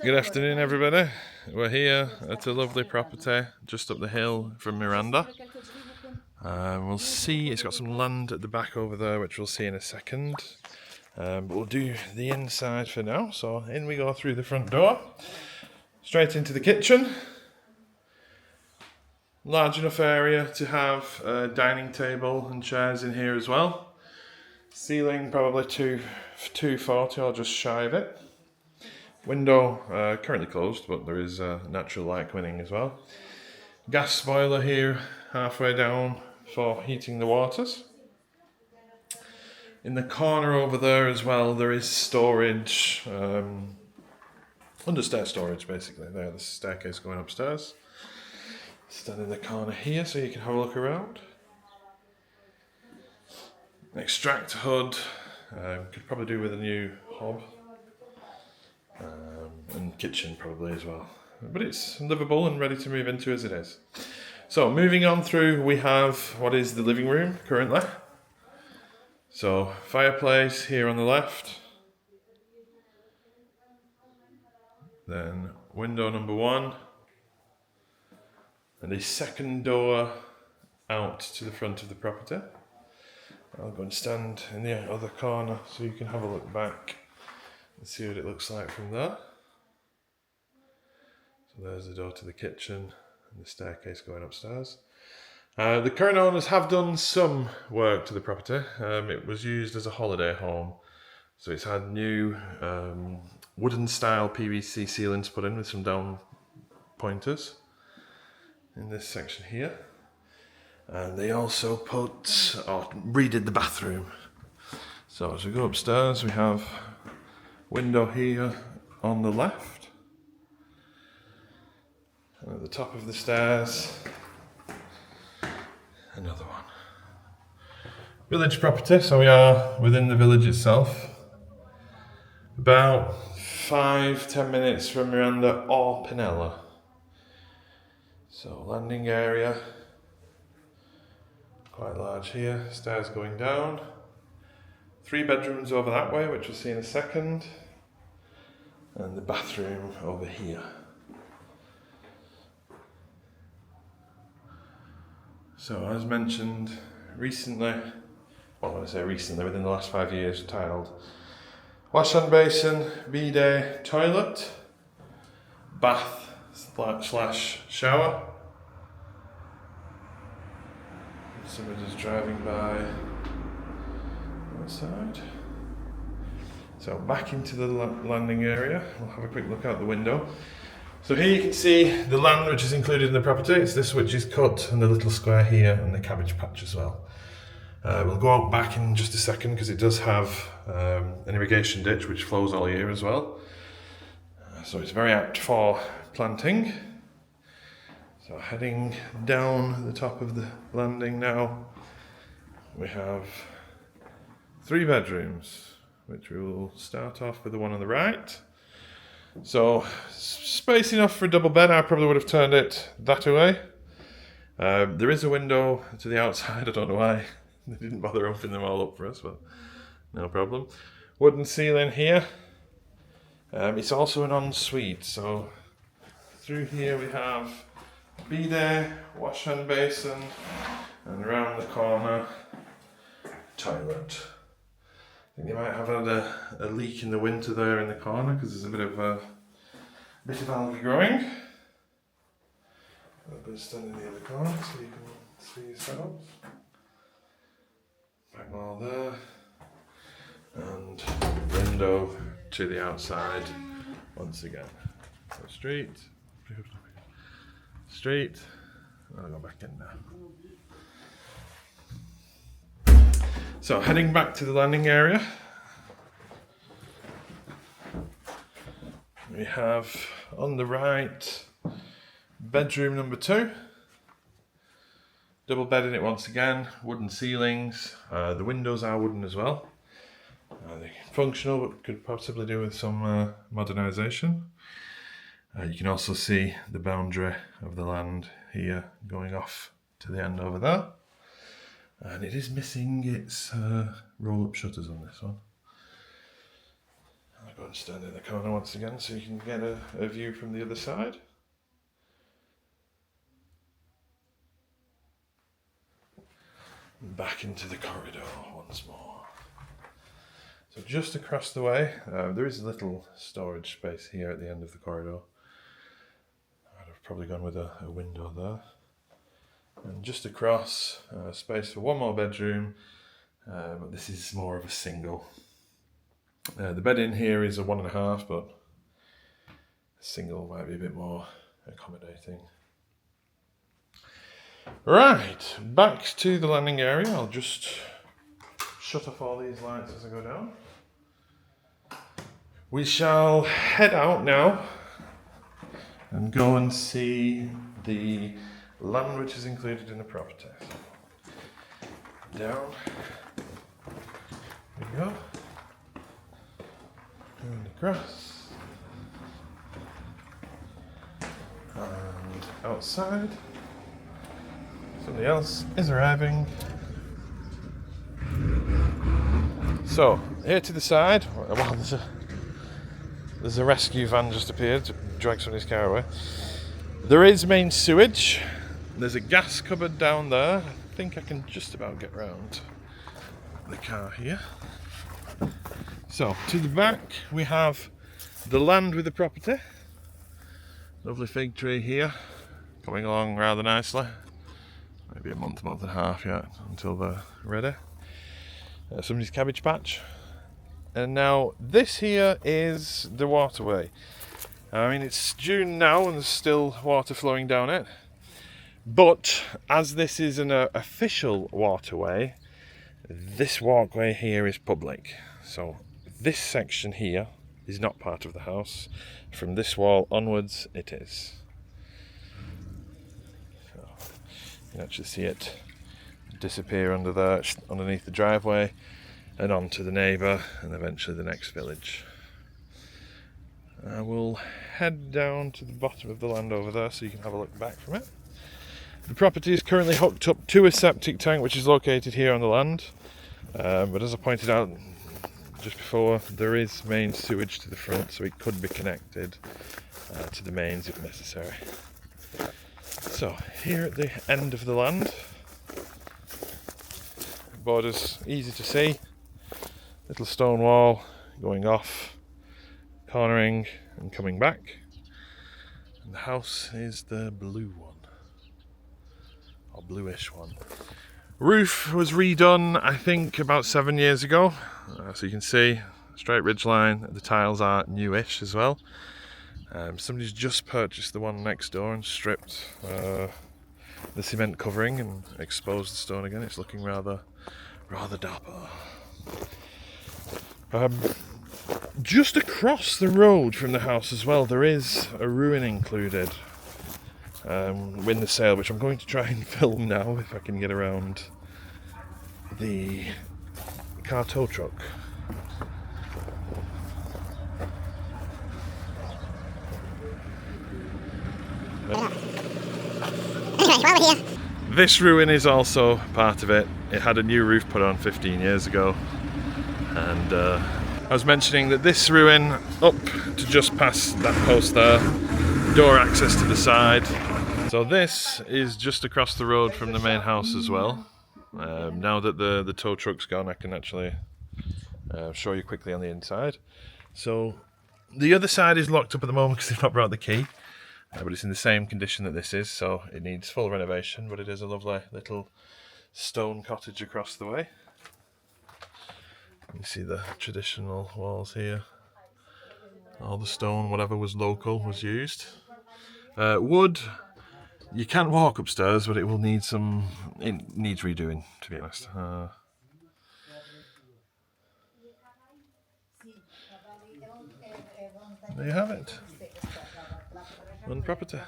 Good afternoon, everybody. We're here at a lovely property just up the hill from Miranda. We'll see, it's got some land at the back over there, which we'll see in a second. But we'll do the inside for now. So in we go through the front door, straight into the kitchen. Large enough area to have a dining table and chairs in here as well. Ceiling probably 240 or just shy of it. Window currently closed, but there is natural light coming in as well. Gas boiler here halfway down for heating the waters. In the corner over there as well, there is storage, understairs storage basically. There's the staircase going upstairs. Stand in the corner here so you can have a look around. An extract hood, could probably do with a new hob. And kitchen probably as well, but it's livable and ready to move into as it is. So moving on through, we have what is the living room currently. So fireplace here on the left, then window number one, and a second door out to the front of the property. I'll go and stand in the other corner so you can have a look back and see what it looks like from there. So there's the door to the kitchen and the staircase going upstairs. The current owners have done some work to the property. It was used as a holiday home, so it's had new wooden style PVC ceilings put in with some down pointers in this section here. And they also redid the bathroom. So as we go upstairs, we have window here on the left. And at the top of the stairs, another one. Village property, so we are within the village itself. About 5-10 minutes from Miranda or Pinella. So landing area, quite large here, stairs going down. 3 bedrooms over that way, which we'll see in a second. And the bathroom over here. So as mentioned, recently, well when I say recently, within the last 5 years, tiled. Wash hand basin, bidet, toilet, bath slash shower. Somebody's driving by outside. So back into the landing area, we'll have a quick look out the window. So here you can see the land which is included in the property. It's this which is cut and the little square here and the cabbage patch as well. We'll go out back in just a second because it does have an irrigation ditch which flows all year as well. So it's very apt for planting. So heading down the top of the landing now, we have 3 bedrooms, which we will start off with the one on the right. So space enough for a double bed. I probably would have turned it that way. There is a window to the outside. I don't know why they didn't bother opening them all up for us, but no problem. Wooden ceiling here. It's also an ensuite. So through here we have bidet, wash hand basin, and around the corner, toilet. I think they might have had a leak in the winter there in the corner because there's a bit of algae growing. I'm going to stand in the other corner so you can see yourselves. Back wall there, and window to the outside once again. So street. I'll go back in now. So heading back to the landing area, we have on the right bedroom number 2. Double bed in it once again, wooden ceilings, the windows are wooden as well. They're functional but could possibly do with some modernisation. You can also see the boundary of the land here going off to the end over there. And it is missing its roll-up shutters on this one. I'll go and stand in the corner once again so you can get a view from the other side. Back into the corridor once more. So just across the way, there is a little storage space here at the end of the corridor. I'd have probably gone with a window there. And just across, space for one more bedroom, but this is more of a single. The bed in here is a 1.5, but a single might be a bit more accommodating. Right, back to the landing area. I'll just shut off all these lights as I go down. We shall head out now and go and see the land which is included in the property. Down. There we go. And across. And outside. Somebody else is arriving. So, here to the side, well, there's a rescue van just appeared to drag somebody's car away. There is main sewage. There's a gas cupboard down there. I think I can just about get round the car here. So, to the back we have the land with the property. Lovely fig tree here, coming along rather nicely. Maybe a month and a half yet until they're ready. Somebody's cabbage patch. And now this here is the waterway. I mean, it's June now and there's still water flowing down it. But as this is an official waterway, this walkway here is public. So this section here is not part of the house. From this wall onwards, it is. So you can actually see it disappear under there, underneath the driveway, and onto the neighbour, and eventually the next village. I will head down to the bottom of the land over there so you can have a look back from it. The property is currently hooked up to a septic tank which is located here on the land, but as I pointed out just before, there is main sewage to the front, so it could be connected to the mains if necessary. So here at the end of the land, borders easy to see, little stone wall going off, cornering and coming back, and the house is the blue one, or bluish one. Roof was redone I think about 7 years ago, so you can see straight ridge line. The tiles are newish as well. Somebody's just purchased the one next door and stripped the cement covering and exposed the stone again. It's looking rather dapper. Just across the road from the house as well, there is a ruin included in the sale, which I'm going to try and film now if I can get around the car tow truck. This ruin is also part of it. It had a new roof put on 15 years ago, and I was mentioning that this ruin up to just past that post there, door access to the side. So this is just across the road from the main house as well. Now that the tow truck's gone, I can actually show you quickly on the inside. So the other side is locked up at the moment because they've not brought the key, but it's in the same condition that this is, so it needs full renovation, but it is a lovely little stone cottage across the way. You see the traditional walls here. All the stone, whatever was local, was used. Wood, you can walk upstairs, but it needs redoing, to be honest. There you have it. One property.